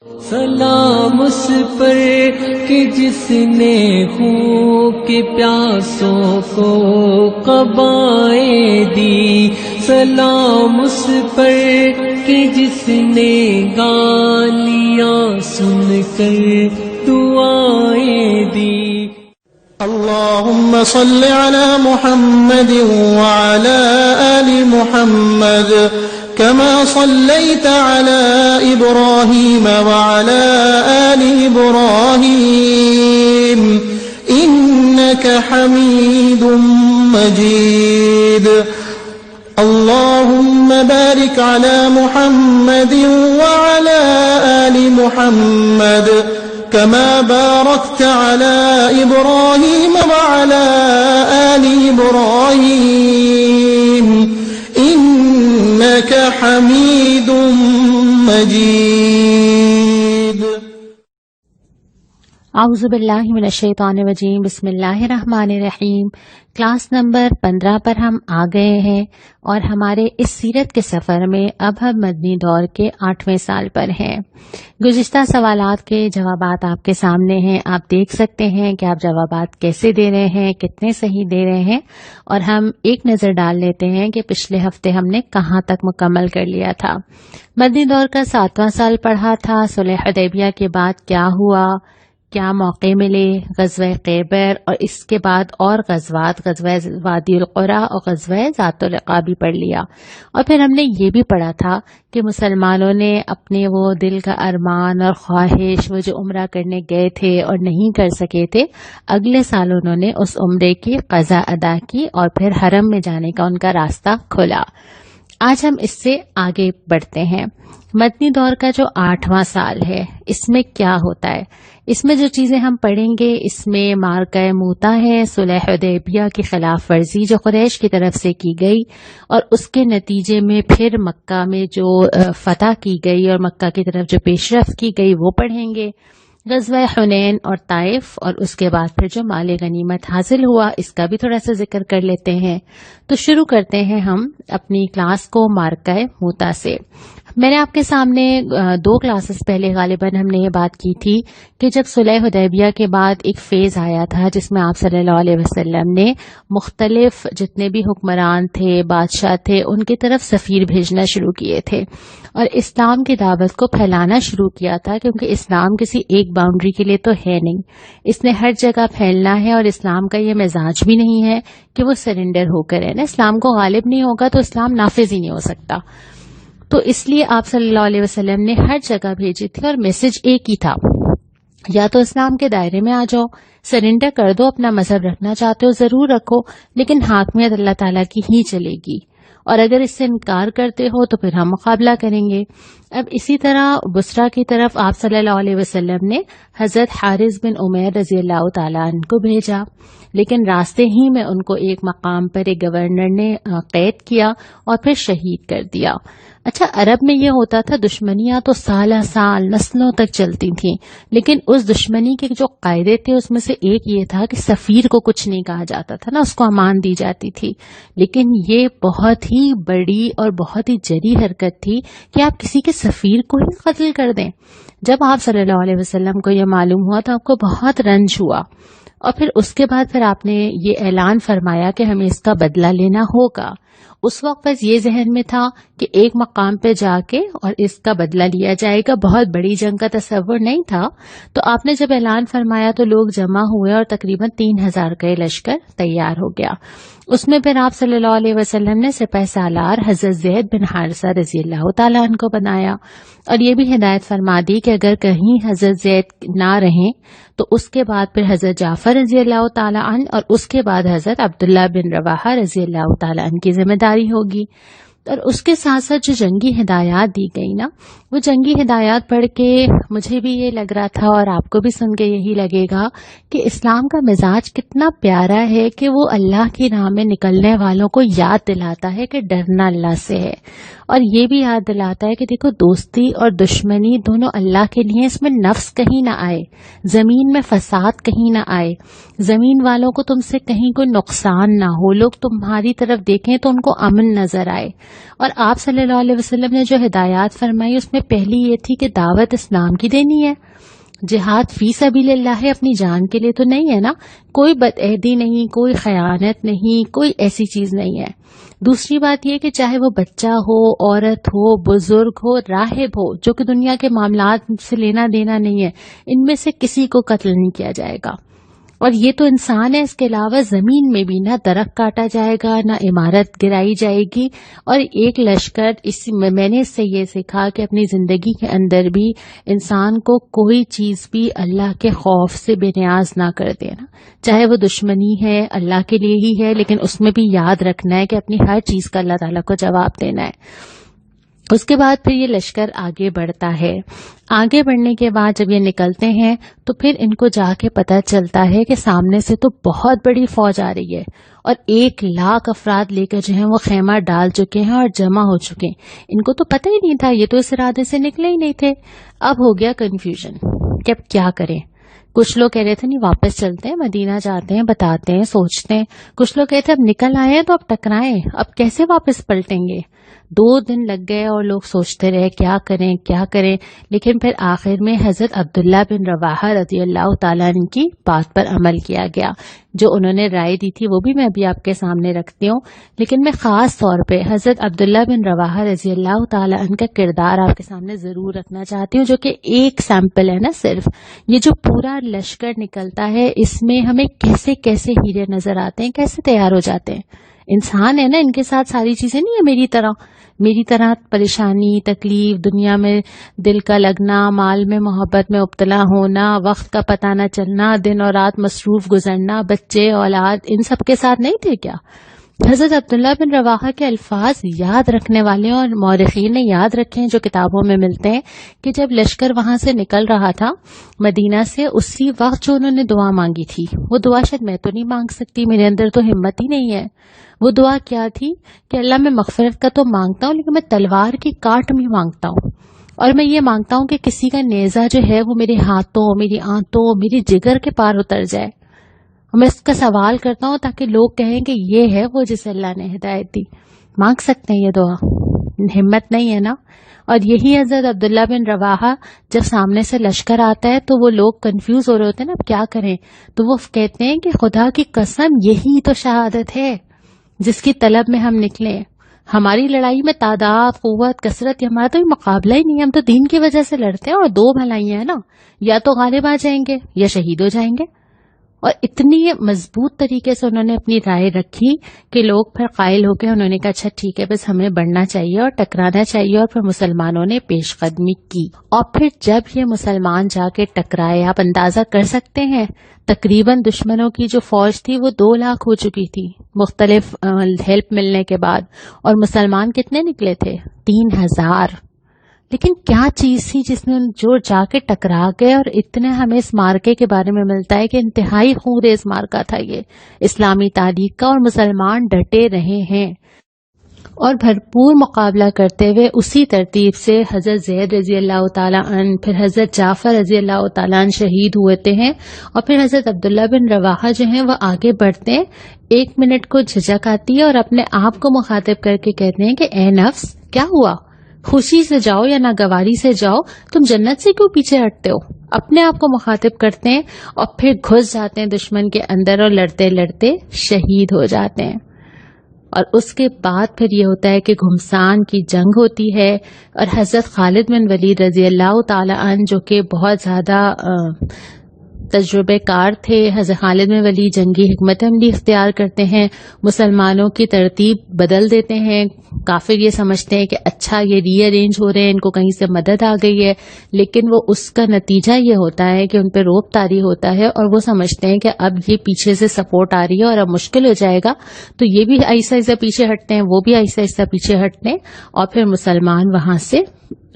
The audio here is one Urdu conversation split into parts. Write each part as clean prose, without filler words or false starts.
سلام اس پر کہ جس نے خون کے پیاسوں کو قبائیں دی، سلام اس پر کہ جس نے گالیاں سن کر دعائیں دی۔ اللهم صل على محمد وعلى آل محمد كما صليت على إبراهيم وعلى آل إبراهيم إنك حميد مجيد۔ اللهم بارك على محمد وعلى آل محمد كما باركت على إبراهيم وعلى آل إبراهيم إنك حميد مجيد۔ اعوذ باللہ من الشیطان الرجیم، بسم اللہ الرحمن الرحیم۔ کلاس نمبر 15 پر ہم آ گئے ہیں اور ہمارے اس سیرت کے سفر میں اب ہم مدنی دور کے 8ویں سال پر ہیں۔ گزشتہ سوالات کے جوابات آپ کے سامنے ہیں، آپ دیکھ سکتے ہیں کہ آپ جوابات کیسے دے رہے ہیں، کتنے صحیح دے رہے ہیں، اور ہم ایک نظر ڈال لیتے ہیں کہ پچھلے ہفتے ہم نے کہاں تک مکمل کر لیا تھا۔ مدنی دور کا 7واں سال پڑھا تھا۔ صلح حدیبیہ کے بعد کیا ہوا، کیا موقع ملے، غزوہ خیبر اور اس کے بعد اور غزوات، غزوہ وادی القرا اور غزوہ ذات الرقاع بھی پڑھ لیا۔ اور پھر ہم نے یہ بھی پڑھا تھا کہ مسلمانوں نے اپنے وہ دل کا ارمان اور خواہش، وہ جو عمرہ کرنے گئے تھے اور نہیں کر سکے تھے، اگلے سال انہوں نے اس عمرے کی قضا ادا کی اور پھر حرم میں جانے کا ان کا راستہ کھلا۔ آج ہم اس سے آگے بڑھتے ہیں۔ مدنی دور کا جو 8واں سال ہے، اس میں کیا ہوتا ہے؟ اس میں جو چیزیں ہم پڑھیں گے، اس میں معرکہ موتا ہے، صلح حدیبیہ کی خلاف ورزی جو قریش کی طرف سے کی گئی، اور اس کے نتیجے میں پھر مکہ میں جو فتح کی گئی اور مکہ کی طرف جو پیش رفت کی گئی وہ پڑھیں گے، غزوہ حنین اور طائف، اور اس کے بعد پھر جو مال غنیمت حاصل ہوا اس کا بھی تھوڑا سا ذکر کر لیتے ہیں۔ تو شروع کرتے ہیں ہم اپنی کلاس کو معرکہ موتا سے۔ میں نے آپ کے سامنے 2 کلاسز پہلے غالباً ہم نے یہ بات کی تھی کہ جب صلح حدیبیہ کے بعد ایک فیز آیا تھا جس میں آپ صلی اللہ علیہ وسلم نے مختلف جتنے بھی حکمران تھے، بادشاہ تھے، ان کی طرف سفیر بھیجنا شروع کیے تھے اور اسلام کی دعوت کو پھیلانا شروع کیا تھا، کیونکہ اسلام کسی ایک باؤنڈری کے لیے تو ہے نہیں، اس نے ہر جگہ پھیلنا ہے، اور اسلام کا یہ مزاج بھی نہیں ہے کہ وہ سرنڈر ہو کر رہنا۔ اسلام کو غالب نہیں ہوگا تو اسلام نافذ ہی نہیں ہو سکتا۔ تو اس لیے آپ صلی اللہ علیہ وسلم نے ہر جگہ بھیجی تھی اور میسج ایک ہی تھا، یا تو اسلام کے دائرے میں آ جاؤ، سرنڈر کر دو، اپنا مذہب رکھنا چاہتے ہو ضرور رکھو، لیکن حاکمیت اللہ تعالیٰ کی ہی چلے گی، اور اگر اس سے انکار کرتے ہو تو پھر ہم مقابلہ کریں گے۔ اب اسی طرح بصرہ کی طرف آپ صلی اللہ علیہ وسلم نے حضرت حارث بن عمیر رضی اللہ تعالیٰ عنہ کو بھیجا، لیکن راستے ہی میں ان کو ایک مقام پر ایک گورنر نے قید کیا اور پھر شہید کر دیا۔ اچھا، عرب میں یہ ہوتا تھا، دشمنیاں تو سالہ سال نسلوں تک چلتی تھیں، لیکن اس دشمنی کے جو قاعدے تھے اس میں سے ایک یہ تھا کہ سفیر کو کچھ نہیں کہا جاتا تھا نا، اس کو امان دی جاتی تھی۔ لیکن یہ بہت ہی بڑی اور بہت ہی جری حرکت تھی کہ آپ کسی کے سفیر کو ہی قتل کر دیں۔ جب آپ صلی اللہ علیہ وسلم کو یہ معلوم ہوا تو آپ کو بہت رنج ہوا، اور پھر اس کے بعد پھر آپ نے یہ اعلان فرمایا کہ ہمیں اس کا بدلہ لینا ہوگا۔ اس وقت بس یہ ذہن میں تھا کہ ایک مقام پہ جا کے اور اس کا بدلہ لیا جائے گا، بہت بڑی جنگ کا تصور نہیں تھا۔ تو آپ نے جب اعلان فرمایا تو لوگ جمع ہوئے اور تقریباً 3000 کا لشکر تیار ہو گیا۔ اس میں پھر آپ صلی اللہ علیہ وسلم نے سپہ سالار حضرت زید بن حارثہ رضی اللہ تعالیٰ عنہ کو بنایا، اور یہ بھی ہدایت فرما دی کہ اگر کہیں حضرت زید نہ رہیں تو اس کے بعد پھر حضرت جعفر رضی اللہ تعالیٰ عنہ اور اس کے بعد حضرت عبداللہ بن رواحہ رضی اللہ تعالیٰ عنہ کی ذمہ داری ہوگی۔ اور اس کے ساتھ ساتھ جو جنگی ہدایات دی گئی نا، وہ جنگی ہدایات پڑھ کے مجھے بھی یہ لگ رہا تھا اور آپ کو بھی سن کے یہی لگے گا کہ اسلام کا مزاج کتنا پیارا ہے کہ وہ اللہ کی راہ میں نکلنے والوں کو یاد دلاتا ہے کہ ڈرنا اللہ سے ہے، اور یہ بھی یاد دلاتا ہے کہ دیکھو دوستی اور دشمنی دونوں اللہ کے لیے، اس میں نفس کہیں نہ آئے، زمین میں فساد کہیں نہ آئے، زمین والوں کو تم سے کہیں کوئی نقصان نہ ہو، لوگ تمہاری طرف دیکھیں تو ان کو امن نظر آئے۔ اور آپ صلی اللہ علیہ وسلم نے جو ہدایات فرمائی اس میں پہلی یہ تھی کہ دعوت اسلام کی دینی ہے، جہاد فی سبیل اللہ ہے، اپنی جان کے لیے تو نہیں ہے نا، کوئی بدعہدی نہیں، کوئی خیانت نہیں، کوئی ایسی چیز نہیں ہے۔ دوسری بات یہ کہ چاہے وہ بچہ ہو، عورت ہو، بزرگ ہو، راہب ہو، جو کہ دنیا کے معاملات سے لینا دینا نہیں ہے، ان میں سے کسی کو قتل نہیں کیا جائے گا۔ اور یہ تو انسان ہے، اس کے علاوہ زمین میں بھی نہ درخت کاٹا جائے گا، نہ عمارت گرائی جائے گی۔ اور ایک لشکر، میں نے اس سے یہ سیکھا کہ اپنی زندگی کے اندر بھی انسان کو کوئی چیز بھی اللہ کے خوف سے بے نیاز نہ کر دینا، چاہے وہ دشمنی ہے اللہ کے لیے ہی ہے، لیکن اس میں بھی یاد رکھنا ہے کہ اپنی ہر چیز کا اللہ تعالیٰ کو جواب دینا ہے۔ اس کے بعد پھر یہ لشکر آگے بڑھتا ہے۔ آگے بڑھنے کے بعد جب یہ نکلتے ہیں تو پھر ان کو جا کے پتہ چلتا ہے کہ سامنے سے تو بہت بڑی فوج آ رہی ہے اور 1,00,000 افراد لے کر جو ہیں وہ خیمہ ڈال چکے ہیں اور جمع ہو چکے ہیں۔ ان کو تو پتہ ہی نہیں تھا، یہ تو اس ارادے سے نکلے ہی نہیں تھے۔ اب ہو گیا کنفیوژن کہ اب کیا کریں۔ کچھ لوگ کہہ رہے تھے نہیں واپس چلتے ہیں، مدینہ جاتے ہیں، بتاتے ہیں، سوچتے ہیں۔ کچھ لوگ کہتے ہیں اب نکل آئے ہیں تو اب ٹکرائیں، اب کیسے واپس پلٹیں گے۔ 2 دن لگ گئے اور لوگ سوچتے رہے کیا کریں کیا کریں، لیکن پھر آخر میں حضرت عبداللہ بن رواحہ رضی اللہ تعالیٰ عنہ کی بات پر عمل کیا گیا۔ جو انہوں نے رائے دی تھی وہ بھی میں ابھی آپ کے سامنے رکھتی ہوں، لیکن میں خاص طور پہ حضرت عبداللہ بن رواحہ رضی اللہ تعالیٰ عنہ کا کردار آپ کے سامنے ضرور رکھنا چاہتی ہوں، جو کہ ایک سیمپل ہے نا صرف۔ یہ جو پورا لشکر نکلتا ہے اس میں ہمیں کیسے کیسے ہیرے نظر آتے ہیں، کیسے تیار ہو جاتے ہیں۔ انسان ہے نا، ان کے ساتھ ساری چیزیں نہیں ہیں میری طرح پریشانی، تکلیف، دنیا میں دل کا لگنا، مال میں محبت میں مبتلا ہونا، وقت کا پتہ نہ چلنا، دن اور رات مصروف گزرنا، بچے اولاد، ان سب کے ساتھ نہیں تھے کیا؟ حضرت عبداللہ بن رواحہ کے الفاظ یاد رکھنے والے اور مورخین نے یاد رکھے ہیں جو کتابوں میں ملتے ہیں کہ جب لشکر وہاں سے نکل رہا تھا مدینہ سے، اسی وقت جو انہوں نے دعا مانگی تھی، وہ دعا شاید میں تو نہیں مانگ سکتی، میرے اندر تو ہمت ہی نہیں ہے۔ وہ دعا کیا تھی کہ اللہ میں مغفرت کا تو مانگتا ہوں، لیکن میں تلوار کی کاٹ بھی مانگتا ہوں، اور میں یہ مانگتا ہوں کہ کسی کا نیزہ جو ہے وہ میرے ہاتھوں، میری آنتوں، میری جگر کے پار اتر جائے۔ میں اس کا سوال کرتا ہوں تاکہ لوگ کہیں کہ یہ ہے وہ جسے اللہ نے ہدایت دی۔ مانگ سکتے ہیں یہ دعا، ہمت نہیں ہے نا۔ اور یہی حضرت عبداللہ بن رواحہ جب سامنے سے لشکر آتا ہے تو وہ لوگ کنفیوز ہو رہے ہوتے ہیں نا اب کیا کریں، تو وہ کہتے ہیں کہ خدا کی قسم یہی تو شہادت ہے جس کی طلب میں ہم نکلے۔ ہماری لڑائی میں تعداد، قوت، کثرت، ہمارا تو مقابلہ ہی نہیں ہے، ہم تو دین کی وجہ سے لڑتے ہیں، اور 2 بھلائیاں ہیں نا، یا تو غالب آ جائیں گے یا شہید ہو جائیں گے۔ اور اتنی مضبوط طریقے سے انہوں نے اپنی رائے رکھی کہ لوگ پھر قائل ہو کے انہوں نے کہا اچھا ٹھیک ہے، بس ہمیں بڑھنا چاہیے اور ٹکرانا چاہیے، اور پھر مسلمانوں نے پیش قدمی کی۔ اور پھر جب یہ مسلمان جا کے ٹکرائے، آپ اندازہ کر سکتے ہیں تقریباً دشمنوں کی جو فوج تھی وہ 2 لاکھ ہو چکی تھی مختلف ہیلپ ملنے کے بعد، اور مسلمان کتنے نکلے تھے؟ 3000۔ لیکن کیا چیز تھی جس نے جو جا کے ٹکرا گئے، اور اتنے ہمیں اس مارکے کے بارے میں ملتا ہے کہ انتہائی خونریز مارکا تھا یہ اسلامی تاریخ کا، اور مسلمان ڈٹے رہے ہیں اور بھرپور مقابلہ کرتے ہوئے اسی ترتیب سے حضرت زید رضی اللہ تعالیٰ عنہ، پھر حضرت جعفر رضی اللہ تعالیٰ عنہ شہید ہوتے ہیں، اور پھر حضرت عبداللہ بن رواحہ جو ہیں وہ آگے بڑھتے ہیں۔ 1 منٹ کو جھجک آتی ہے اور اپنے آپ کو مخاطب کر کے کہتے ہیں کہ اے نفس کیا ہوا، خوشی سے جاؤ یا ناگواری سے جاؤ، تم جنت سے کیوں پیچھے ہٹتے ہو؟ اپنے آپ کو مخاطب کرتے ہیں اور پھر گھس جاتے ہیں دشمن کے اندر اور لڑتے لڑتے شہید ہو جاتے ہیں۔ اور اس کے بعد پھر یہ ہوتا ہے کہ گھمسان کی جنگ ہوتی ہے، اور حضرت خالد بن ولید رضی اللہ تعالی عنہ جو کہ بہت زیادہ تجربے کار تھے، حضرت خالد بن ولید جنگی حکمت عملی اختیار کرتے ہیں، مسلمانوں کی ترتیب بدل دیتے ہیں۔ کافر یہ سمجھتے ہیں کہ اچھا یہ ری ارینج ہو رہے ہیں، ان کو کہیں سے مدد آ گئی ہے، لیکن وہ اس کا نتیجہ یہ ہوتا ہے کہ ان پہ روب طاری ہوتا ہے، اور وہ سمجھتے ہیں کہ اب یہ پیچھے سے سپورٹ آ رہی ہے اور اب مشکل ہو جائے گا، تو یہ بھی آہستہ آہستہ پیچھے ہٹتے ہیں، وہ بھی آہستہ آہستہ پیچھے ہٹتے ہیں، اور پھر مسلمان وہاں سے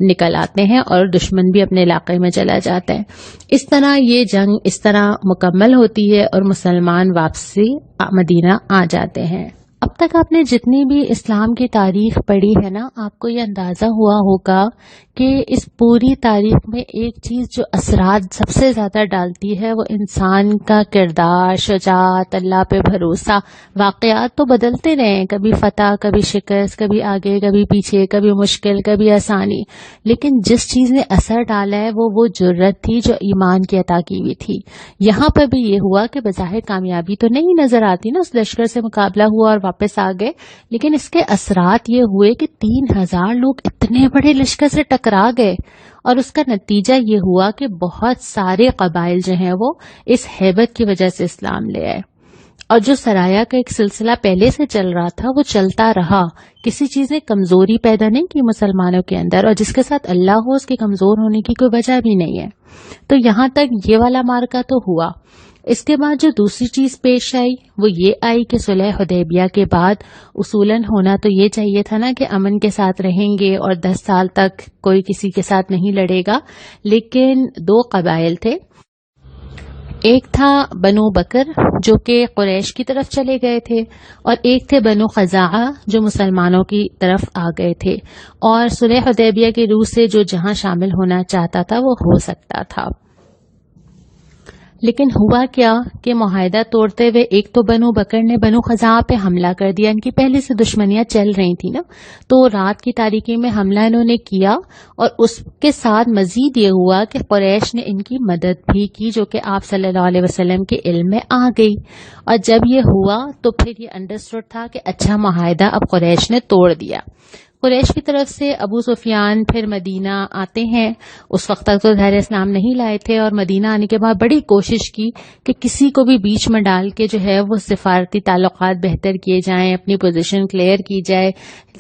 نکل آتے ہیں اور دشمن بھی اپنے علاقے میں چلا جاتا ہے۔ اس طرح یہ جنگ اس طرح مکمل ہوتی ہے اور مسلمان واپسی مدینہ آ جاتے ہیں۔ اب تک آپ نے جتنی بھی اسلام کی تاریخ پڑھی ہے نا، آپ کو یہ اندازہ ہوا ہوگا کہ اس پوری تاریخ میں ایک چیز جو اثرات سب سے زیادہ ڈالتی ہے وہ انسان کا کردار، شجاعت، اللہ پہ بھروسہ۔ واقعات تو بدلتے رہے ہیں، کبھی فتح، کبھی شکست، کبھی آگے، کبھی پیچھے، کبھی مشکل، کبھی آسانی، لیکن جس چیز نے اثر ڈالا ہے وہ جرت تھی جو ایمان کی عطا کی ہوئی تھی۔ یہاں پر بھی یہ ہوا کہ بظاہر کامیابی تو نہیں نظر آتی نا، اس لشکر سے مقابلہ ہوا اور واپس آ گئے، لیکن اس کے اثرات یہ ہوئے کہ 3000 لوگ اتنے بڑے لشکر سے ٹکرا گئے، اور اس کا نتیجہ یہ ہوا کہ بہت سارے قبائل جو ہیں وہ اس ہیبت کی وجہ سے اسلام لے آئے، اور جو سرایا کا ایک سلسلہ پہلے سے چل رہا تھا وہ چلتا رہا۔ کسی چیز نے کمزوری پیدا نہیں کی مسلمانوں کے اندر، اور جس کے ساتھ اللہ ہو اس کے کمزور ہونے کی کوئی وجہ بھی نہیں ہے۔ تو یہاں تک یہ والا معرکہ تو ہوا۔ اس کے بعد جو دوسری چیز پیش آئی وہ یہ آئی کہ صلح حدیبیہ کے بعد اصولاً ہونا تو یہ چاہیے تھا نا کہ امن کے ساتھ رہیں گے اور 10 سال تک کوئی کسی کے ساتھ نہیں لڑے گا، لیکن 2 قبائل تھے۔ ایک تھا بنو بکر جو کہ قریش کی طرف چلے گئے تھے، اور ایک تھے بنو خزاعہ جو مسلمانوں کی طرف آ گئے تھے، اور صلح حدیبیہ کی روح سے جو جہاں شامل ہونا چاہتا تھا وہ ہو سکتا تھا۔ لیکن ہوا کیا کہ معاہدہ توڑتے ہوئے ایک تو بنو بکر نے بنو خزاعہ پہ حملہ کر دیا، ان کی پہلے سے دشمنیاں چل رہی تھی نا، تو رات کی تاریکی میں حملہ انہوں نے کیا، اور اس کے ساتھ مزید یہ ہوا کہ قریش نے ان کی مدد بھی کی جو کہ آپ صلی اللہ علیہ وسلم کے علم میں آ گئی، اور جب یہ ہوا تو پھر یہ انڈرسٹوڈ تھا کہ اچھا معاہدہ اب قریش نے توڑ دیا۔ قریش کی طرف سے ابو سفیان پھر مدینہ آتے ہیں، اس وقت تک تو ظاہر اسلام نہیں لائے تھے، اور مدینہ آنے کے بعد بڑی کوشش کی کہ کسی کو بھی بیچ میں ڈال کے جو ہے وہ سفارتی تعلقات بہتر کیے جائیں، اپنی پوزیشن کلیئر کی جائے۔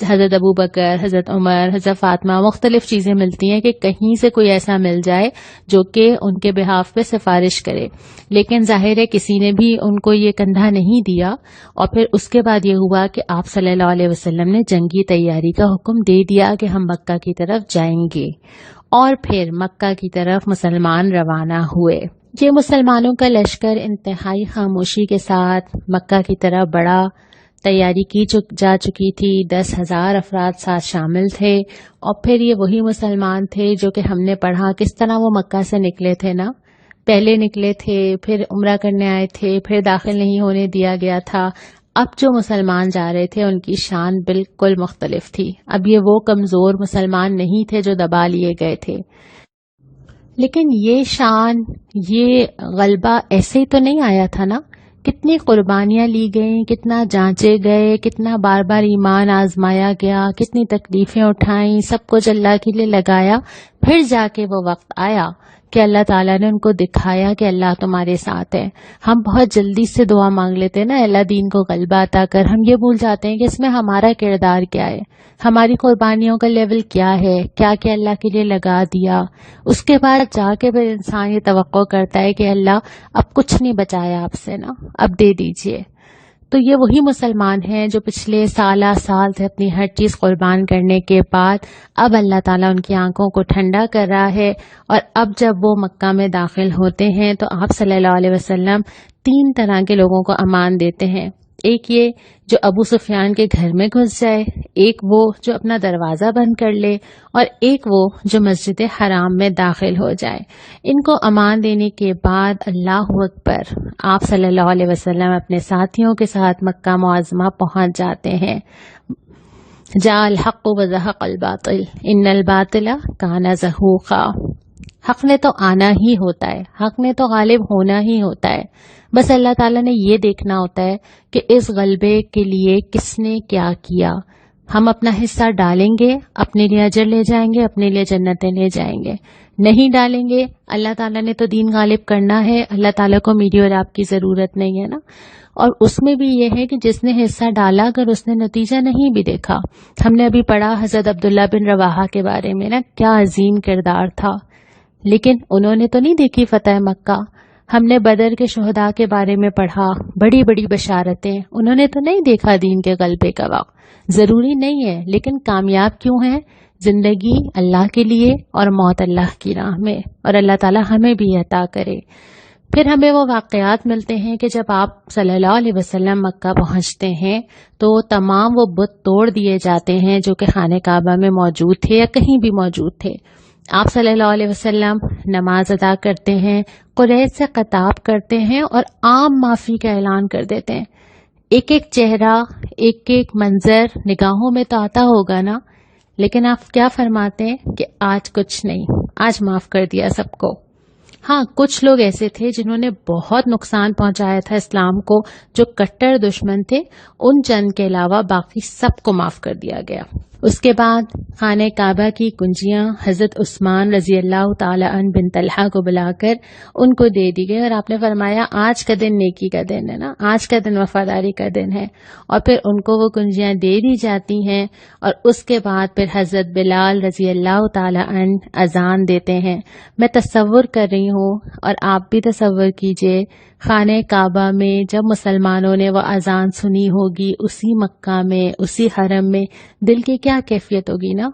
حضرت ابو بکر، حضرت عمر، حضرت فاطمہ، مختلف چیزیں ملتی ہیں کہ کہیں سے کوئی ایسا مل جائے جو کہ ان کے بہاف پہ سفارش کرے، لیکن ظاہر ہے کسی نے بھی ان کو یہ کندھا نہیں دیا، اور پھر اس کے بعد یہ ہوا کہ آپ صلی اللہ علیہ وسلم نے جنگی تیاری کا حکم دے دیا کہ ہم مکہ کی طرف جائیں گے، اور پھر مکہ کی طرف مسلمان روانہ ہوئے۔ یہ مسلمانوں کا لشکر انتہائی خاموشی کے ساتھ مکہ کی طرف بڑا، تیاری کی جا چکی تھی، 10,000 افراد ساتھ شامل تھے، اور پھر یہ وہی مسلمان تھے جو کہ ہم نے پڑھا کس طرح وہ مکہ سے نکلے تھے نا، پہلے نکلے تھے، پھر عمرہ کرنے آئے تھے، پھر داخل نہیں ہونے دیا گیا تھا۔ اب جو مسلمان جا رہے تھے ان کی شان بالکل مختلف تھی، اب یہ وہ کمزور مسلمان نہیں تھے جو دبا لیے گئے تھے، لیکن یہ شان، یہ غلبہ ایسے ہی تو نہیں آیا تھا نا، کتنی قربانیاں لی گئیں، کتنا جانچے گئے، کتنا بار بار ایمان آزمایا گیا، کتنی تکلیفیں اٹھائیں، سب کچھ اللہ کے لیے لگایا، پھر جا کے وہ وقت آیا کہ اللہ تعالیٰ نے ان کو دکھایا کہ اللہ تمہارے ساتھ ہے۔ ہم بہت جلدی سے دعا مانگ لیتے ہیں نا، اللہ دین کو غلبہ عطا کر، ہم یہ بھول جاتے ہیں کہ اس میں ہمارا کردار کیا ہے، ہماری قربانیوں کا لیول کیا ہے، کیا کیا اللہ کے لیے لگا دیا۔ اس کے بعد جا کے پھر انسان یہ توقع کرتا ہے کہ اللہ اب کچھ نہیں بچایا آپ سے نا، اب دے دیجئے۔ تو یہ وہی مسلمان ہیں جو پچھلے سال سے اپنی ہر چیز قربان کرنے کے بعد اب اللہ تعالیٰ ان کی آنکھوں کو ٹھنڈا کر رہا ہے، اور اب جب وہ مکہ میں داخل ہوتے ہیں تو آپ صلی اللہ علیہ وسلم 3 طرح کے لوگوں کو امان دیتے ہیں۔ ایک یہ جو ابو سفیان کے گھر میں گھس جائے، ایک وہ جو اپنا دروازہ بند کر لے، اور ایک وہ جو مسجد حرام میں داخل ہو جائے۔ ان کو امان دینے کے بعد اللہ اکبر، آپ صلی اللہ علیہ وسلم اپنے ساتھیوں کے ساتھ مکہ معظمہ پہنچ جاتے ہیں۔ جاء الحق وزهق الباطل ان الباطل کان زہوقا۔ حق نے تو آنا ہی ہوتا ہے، حق نے تو غالب ہونا ہی ہوتا ہے، بس اللہ تعالیٰ نے یہ دیکھنا ہوتا ہے کہ اس غلبے کے لیے کس نے کیا کیا۔ ہم اپنا حصہ ڈالیں گے، اپنے لیے اجر لے جائیں گے، اپنے لیے جنتیں لے جائیں گے، نہیں ڈالیں گے، اللہ تعالیٰ نے تو دین غالب کرنا ہے، اللہ تعالیٰ کو میری اور آپ کی ضرورت نہیں ہے نا۔ اور اس میں بھی یہ ہے کہ جس نے حصہ ڈالا اگر اس نے نتیجہ نہیں بھی دیکھا، ہم نے ابھی پڑھا حضرت عبداللہ بن رواحہ کے بارے میں نا، کیا عظیم کردار تھا، لیکن انہوں نے تو نہیں دیکھی فتح مکہ۔ ہم نے بدر کے شہداء کے بارے میں پڑھا، بڑی بڑی بشارتیں، انہوں نے تو نہیں دیکھا دین کے غلبے کا وقت۔ ضروری نہیں ہے، لیکن کامیاب کیوں ہیں؟ زندگی اللہ کے لیے اور موت اللہ کی راہ میں، اور اللہ تعالی ہمیں بھی عطا کرے۔ پھر ہمیں وہ واقعات ملتے ہیں کہ جب آپ صلی اللہ علیہ وسلم مکہ پہنچتے ہیں تو تمام وہ بت توڑ دیے جاتے ہیں جو کہ خانہ کعبہ میں موجود تھے یا کہیں بھی موجود تھے. آپ صلی اللہ علیہ وسلم نماز ادا کرتے ہیں، قریش سے خطاب کرتے ہیں اور عام معافی کا اعلان کر دیتے ہیں. ایک ایک چہرہ، ایک ایک منظر نگاہوں میں تو آتا ہوگا نا، لیکن آپ کیا فرماتے ہیں کہ آج کچھ نہیں، آج معاف کر دیا سب کو. ہاں، کچھ لوگ ایسے تھے جنہوں نے بہت نقصان پہنچایا تھا اسلام کو، جو کٹر دشمن تھے، ان چند کے علاوہ باقی سب کو معاف کر دیا گیا. اس کے بعد خانہ کعبہ کی کنجیاں حضرت عثمان رضی اللہ تعالی عنہ بن طلحہ کو بلا کر ان کو دے دی گئی، اور آپ نے فرمایا آج کا دن نیکی کا دن ہے نا، آج کا دن وفاداری کا دن ہے. اور پھر ان کو وہ کنجیاں دے دی جاتی ہیں، اور اس کے بعد پھر حضرت بلال رضی اللہ تعالی عنہ اذان دیتے ہیں. میں تصور کر رہی ہوں اور آپ بھی تصور کیجئے، خانہ کعبہ میں جب مسلمانوں نے وہ اذان سنی ہوگی، اسی مکہ میں، اسی حرم میں، دل کی کیا کیفیت ہوگی نا.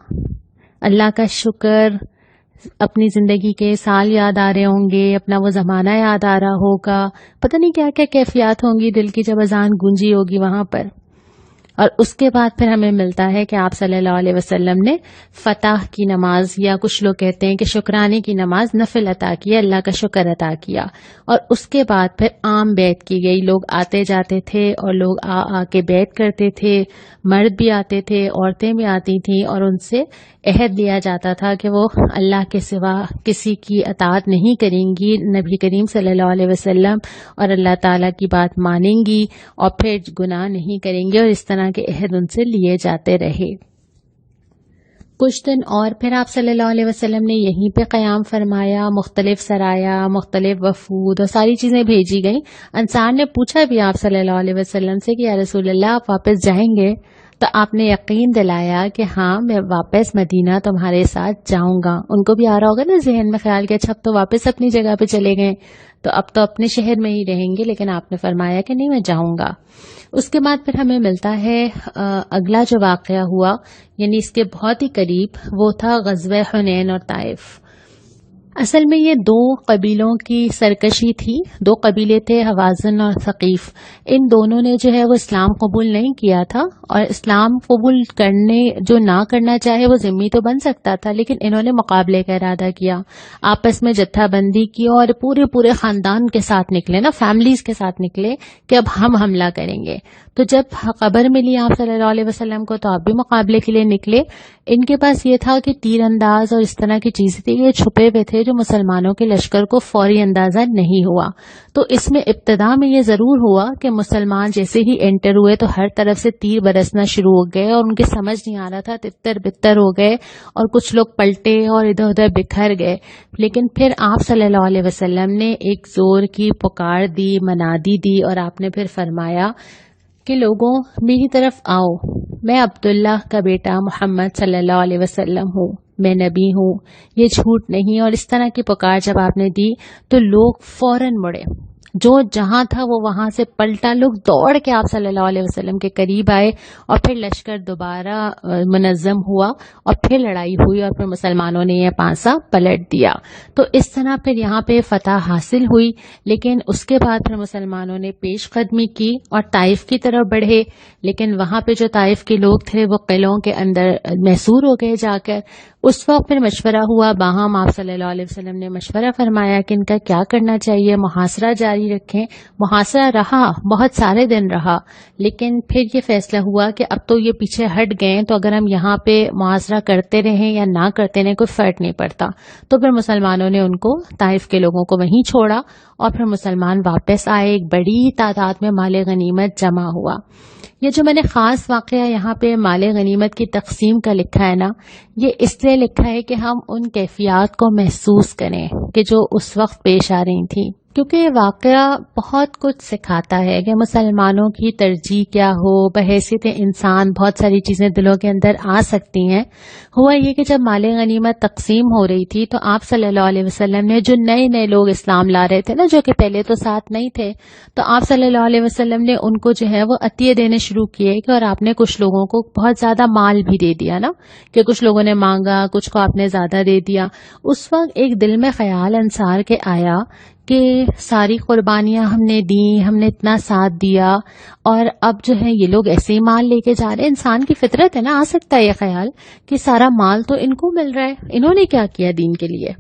اللہ کا شکر، اپنی زندگی کے سال یاد آ رہے ہوں گے، اپنا وہ زمانہ یاد آ رہا ہوگا، پتہ نہیں کیا کیا کیفیات ہوں گی دل کی جب اذان گونجی ہوگی وہاں پر. اور اس کے بعد پھر ہمیں ملتا ہے کہ آپ صلی اللہ علیہ وسلم نے فتح کی نماز، یا کچھ لوگ کہتے ہیں کہ شکرانے کی نماز، نفل عطا کیا، اللہ کا شکر عطا کیا. اور اس کے بعد پھر عام بیعت کی گئی. لوگ آتے جاتے تھے اور لوگ آ کے بیعت کرتے تھے، مرد بھی آتے تھے، عورتیں بھی آتی تھیں، اور ان سے عہد لیا جاتا تھا کہ وہ اللہ کے سوا کسی کی اطاعت نہیں کریں گی، نبی کریم صلی اللہ علیہ وسلم اور اللہ تعالیٰ کی بات مانیں گی، اور پھر گناہ نہیں کریں گے، اور اس طرح کے عہد ان سے لیے جاتے رہے. کچھ دن اور پھر آپ صلی اللہ علیہ وسلم نے یہیں پہ قیام فرمایا. مختلف سرایا، مختلف وفود اور ساری چیزیں بھیجی گئیں. انصار نے پوچھا بھی آپ صلی اللہ علیہ وسلم سے کہ یا رسول اللہ آپ واپس جائیں گے؟ تو آپ نے یقین دلایا کہ ہاں میں واپس مدینہ تمہارے ساتھ جاؤں گا. ان کو بھی آ رہا ہوگا نا ذہن میں خیال کہ اچھا اب تو واپس اپنی جگہ پہ چلے گئے، تو اب تو اپنے شہر میں ہی رہیں گے، لیکن آپ نے فرمایا کہ نہیں میں جاؤں گا. اس کے بعد پھر ہمیں ملتا ہے اگلا جو واقعہ ہوا، یعنی اس کے بہت ہی قریب، وہ تھا غزوہ حنین اور طائف. اصل میں یہ دو قبیلوں کی سرکشی تھی. دو قبیلے تھے، حوازن اور ثقیف. ان دونوں نے جو ہے وہ اسلام قبول نہیں کیا تھا، اور اسلام قبول کرنے جو نہ کرنا چاہے وہ ذمہ تو بن سکتا تھا، لیکن انہوں نے مقابلے کا ارادہ کیا، آپس میں جتھا بندی کی اور پورے خاندان کے ساتھ نکلے نا، فیملیز کے ساتھ نکلے کہ اب ہم حملہ کریں گے. تو جب خبر ملی آپ صلی اللہ علیہ وسلم کو تو آپ بھی مقابلے کے لیے نکلے. ان کے پاس یہ تھا کہ تیر انداز اور اس طرح کی چیزیں تھی، یہ چھپے ہوئے تھے جو مسلمانوں کے لشکر کو فوری اندازہ نہیں ہوا. تو اس میں ابتدا میں یہ ضرور ہوا کہ مسلمان جیسے ہی انٹر ہوئے تو ہر طرف سے تیر برسنا شروع ہو گئے، اور ان کے سمجھ نہیں آ رہا تھا، تتر بتر ہو گئے، اور کچھ لوگ پلٹے اور ادھر ادھر بکھر گئے. لیکن پھر آپ صلی اللہ علیہ وسلم نے ایک زور کی پکار دی، منادی دی، اور آپ نے پھر فرمایا کہ لوگوں میری طرف آؤ، میں عبداللہ کا بیٹا محمد صلی اللہ علیہ وسلم ہوں، میں نبی ہوں، یہ جھوٹ نہیں. اور اس طرح کی پکار جب آپ نے دی تو لوگ فوراً مڑے، جو جہاں تھا وہ وہاں سے پلٹا. لوگ دوڑ کے آپ صلی اللہ علیہ وسلم کے قریب آئے، اور پھر لشکر دوبارہ منظم ہوا، اور پھر لڑائی ہوئی، اور پھر مسلمانوں نے یہ پانسا پلٹ دیا. تو اس طرح پھر یہاں پہ فتح حاصل ہوئی. لیکن اس کے بعد پھر مسلمانوں نے پیش قدمی کی اور طائف کی طرف بڑھے. لیکن وہاں پہ جو طائف کے لوگ تھے وہ قلعوں کے اندر محصور ہو گئے جا کر. اس وقت پھر مشورہ ہوا باہم. آپ صلی اللہ علیہ وسلم نے مشورہ فرمایا کہ ان کا کیا کرنا چاہیے، محاصرہ جاری رکھیں. محاصرہ رہا، بہت سارے دن رہا، لیکن پھر یہ فیصلہ ہوا کہ اب تو یہ پیچھے ہٹ گئے، تو اگر ہم یہاں پہ محاصرہ کرتے رہیں یا نہ کرتے رہیں کوئی فرق نہیں پڑتا. تو پھر مسلمانوں نے ان کو، طائف کے لوگوں کو وہیں چھوڑا، اور پھر مسلمان واپس آئے. ایک بڑی تعداد میں مال غنیمت جمع ہوا. یہ جو میں نے خاص واقعہ یہاں پہ مال غنیمت کی تقسیم کا لکھا ہے نا، یہ اس لیے لکھا ہے کہ ہم ان کیفیات کو محسوس کریں کہ جو اس وقت پیش آ رہی تھیں، کیونکہ یہ واقعہ بہت کچھ سکھاتا ہے کہ مسلمانوں کی ترجیح کیا ہو. بحیثیت انسان بہت ساری چیزیں دلوں کے اندر آ سکتی ہیں. ہوا یہ کہ جب مال غنیمت تقسیم ہو رہی تھی تو آپ صلی اللہ علیہ وسلم نے، جو نئے نئے لوگ اسلام لا رہے تھے نا، جو کہ پہلے تو ساتھ نہیں تھے، تو آپ صلی اللہ علیہ وسلم نے ان کو جو ہے وہ عطیے دینے شروع کیے. کہ اور آپ نے کچھ لوگوں کو بہت زیادہ مال بھی دے دیا نا، کہ کچھ لوگوں نے مانگا، کچھ کو آپ نے زیادہ دے دیا. اس وقت ایک دل میں خیال انصار کے آیا کہ ساری قربانیاں ہم نے دی، ہم نے اتنا ساتھ دیا، اور اب جو ہے یہ لوگ ایسے ہی مال لے کے جا رہے ہیں. انسان کی فطرت ہے نا، آ سکتا ہے یہ خیال کہ سارا مال تو ان کو مل رہا ہے، انہوں نے کیا کیا دین کے لیے.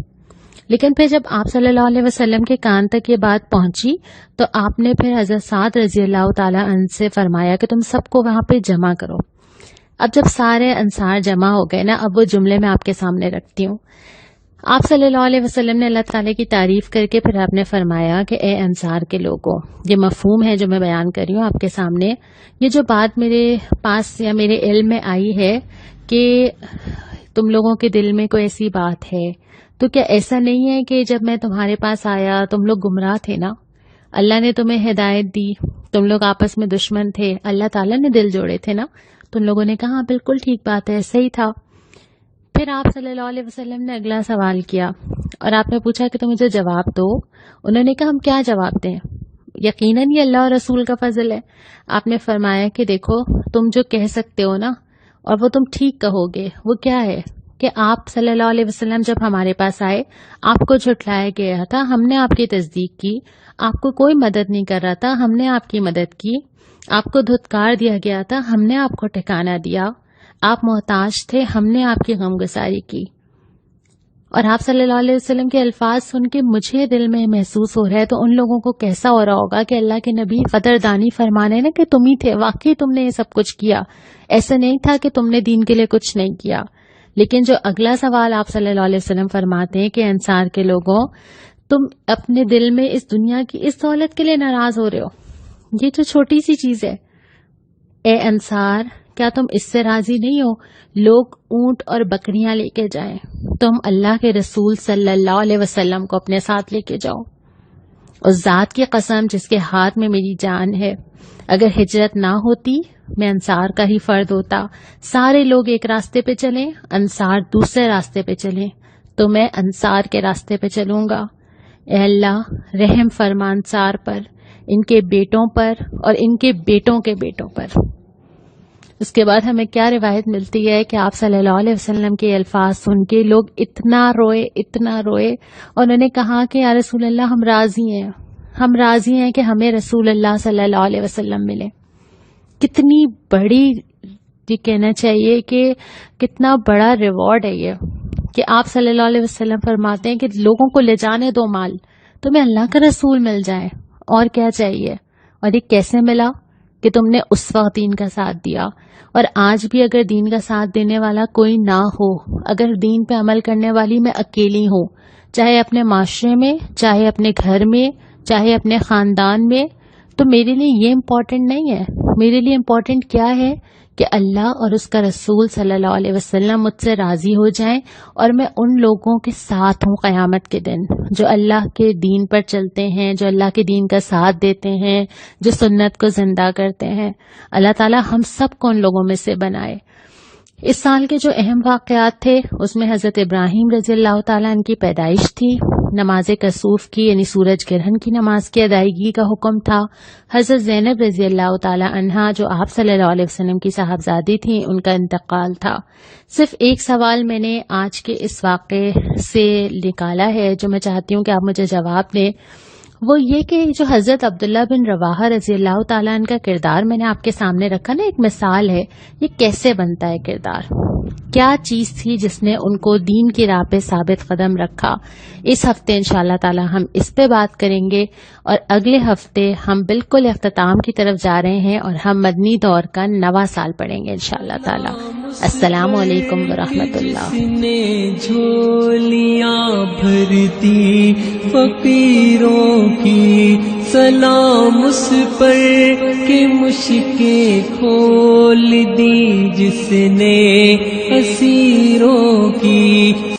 لیکن پھر جب آپ صلی اللہ علیہ وسلم کے کان تک یہ بات پہنچی تو آپ نے پھر حضرت سعد رضی اللہ تعالی عنہ سے فرمایا کہ تم سب کو وہاں پہ جمع کرو. اب جب سارے انصار جمع ہو گئے نا، اب وہ جملے میں آپ کے سامنے رکھتی ہوں. آپ صلی اللہ علیہ وسلم نے اللہ تعالیٰ کی تعریف کر کے پھر آپ نے فرمایا کہ اے انصار کے لوگوں، یہ مفہوم ہے جو میں بیان کر رہی ہوں آپ کے سامنے. یہ جو بات میرے پاس یا میرے علم میں آئی ہے کہ تم لوگوں کے دل میں کوئی ایسی بات ہے، تو کیا ایسا نہیں ہے کہ جب میں تمہارے پاس آیا تم لوگ گمراہ تھے نا، اللہ نے تمہیں ہدایت دی، تم لوگ آپس میں دشمن تھے، اللہ تعالیٰ نے دل جوڑے تھے نا. تم لوگوں نے کہا بالکل ٹھیک بات ہے، صحیح تھا. پھر آپ صلی اللہ علیہ وسلم نے اگلا سوال کیا اور آپ نے پوچھا کہ تم مجھے جواب دو. انہوں نے کہا ہم کیا جواب دیں، یقیناً یہ اللہ اور رسول کا فضل ہے. آپ نے فرمایا کہ دیکھو تم جو کہہ سکتے ہو نا، اور وہ تم ٹھیک کہو گے، وہ کیا ہے کہ آپ صلی اللہ علیہ وسلم جب ہمارے پاس آئے آپ کو جھٹلایا گیا تھا، ہم نے آپ کی تصدیق کی. آپ کو کوئی مدد نہیں کر رہا تھا، ہم نے آپ کی مدد کی. آپ کو دھتکار دیا گیا تھا، ہم نے آپ کو ٹھکانہ دیا. آپ محتاج تھے، ہم نے آپ کی غمگساری کی. اور آپ صلی اللہ علیہ وسلم کے الفاظ سن کے مجھے دل میں محسوس ہو رہا ہے تو ان لوگوں کو کیسا ہو رہا ہوگا کہ اللہ کے نبی قدردانی فرمانے نا کہ تم ہی تھے، واقعی تم نے یہ سب کچھ کیا، ایسا نہیں تھا کہ تم نے دین کے لیے کچھ نہیں کیا. لیکن جو اگلا سوال آپ صلی اللہ علیہ وسلم فرماتے ہیں کہ انصار کے لوگوں، تم اپنے دل میں اس دنیا کی اس دولت کے لیے ناراض ہو رہے ہو، یہ جو چھوٹی سی چیز ہے. اے انصار، کیا تم اس سے راضی نہیں ہو لوگ اونٹ اور بکریاں لے کے جائیں، تم اللہ کے رسول صلی اللہ علیہ وسلم کو اپنے ساتھ لے کے جاؤ. اس ذات کی قسم جس کے ہاتھ میں میری جان ہے، اگر ہجرت نہ ہوتی میں انصار کا ہی فرد ہوتا. سارے لوگ ایک راستے پہ چلیں، انصار دوسرے راستے پہ چلیں، تو میں انصار کے راستے پہ چلوں گا. اے اللہ رحم فرما انصار پر، ان کے بیٹوں پر اور ان کے بیٹوں کے بیٹوں پر. اس کے بعد ہمیں کیا روایت ملتی ہے کہ آپ صلی اللہ علیہ وسلم کے الفاظ سن کے لوگ اتنا روئے اور انہوں نے کہا کہ یا رسول اللہ ہم راضی ہیں کہ ہمیں رسول اللہ صلی اللہ علیہ وسلم ملے. کتنی بڑی، یہ کہنا چاہیے کہ کتنا بڑا ریوارڈ ہے یہ کہ آپ صلی اللہ علیہ وسلم فرماتے ہیں کہ لوگوں کو لے جانے دو مال، تمہیں اللہ کا رسول مل جائے، اور کیا چاہیے. اور یہ کیسے ملا کہ تم نے اس وقت دین کا ساتھ دیا. اور آج بھی اگر دین کا ساتھ دینے والا کوئی نہ ہو، اگر دین پہ عمل کرنے والی میں اکیلی ہوں، چاہے اپنے معاشرے میں، چاہے اپنے گھر میں، چاہے اپنے خاندان میں، تو میرے لیے یہ امپورٹنٹ نہیں ہے. میرے لیے امپورٹنٹ کیا ہے کہ اللہ اور اس کا رسول صلی اللہ علیہ وسلم مجھ سے راضی ہو جائیں اور میں ان لوگوں کے ساتھ ہوں قیامت کے دن جو اللہ کے دین پر چلتے ہیں، جو اللہ کے دین کا ساتھ دیتے ہیں، جو سنت کو زندہ کرتے ہیں. اللہ تعالی ہم سب کو ان لوگوں میں سے بنائے. اس سال کے جو اہم واقعات تھے اس میں حضرت ابراہیم رضی اللہ تعالیٰ عنہ کی پیدائش تھی، نماز کسوف کی یعنی سورج گرہن کی نماز کی ادائیگی کا حکم تھا، حضرت زینب رضی اللہ تعالیٰ عنہا جو آپ صلی اللہ علیہ وسلم کی صاحبزادی تھیں ان کا انتقال تھا. صرف ایک سوال میں نے آج کے اس واقعے سے نکالا ہے جو میں چاہتی ہوں کہ آپ مجھے جواب دیں، وہ یہ کہ جو حضرت عبداللہ بن رواحہ رضی اللہ تعالیٰ عنہ کا کردار میں نے آپ کے سامنے رکھا نا، ایک مثال ہے یہ کیسے بنتا ہے کردار، کیا چیز تھی جس نے ان کو دین کی راہ پہ ثابت قدم رکھا. اس ہفتے انشاءاللہ تعالی ہم اس پہ بات کریں گے اور اگلے ہفتے ہم بالکل اختتام کی طرف جا رہے ہیں اور ہم مدنی دور کا 9واں سال پڑھیں گے انشاءاللہ تعالی. السلام علیکم ورحمۃ اللہ. نے جھولیاں بھرتی فقیروں کی، سلام اس پر کہ مشکیں کھول دی جس نے اسیروں کی.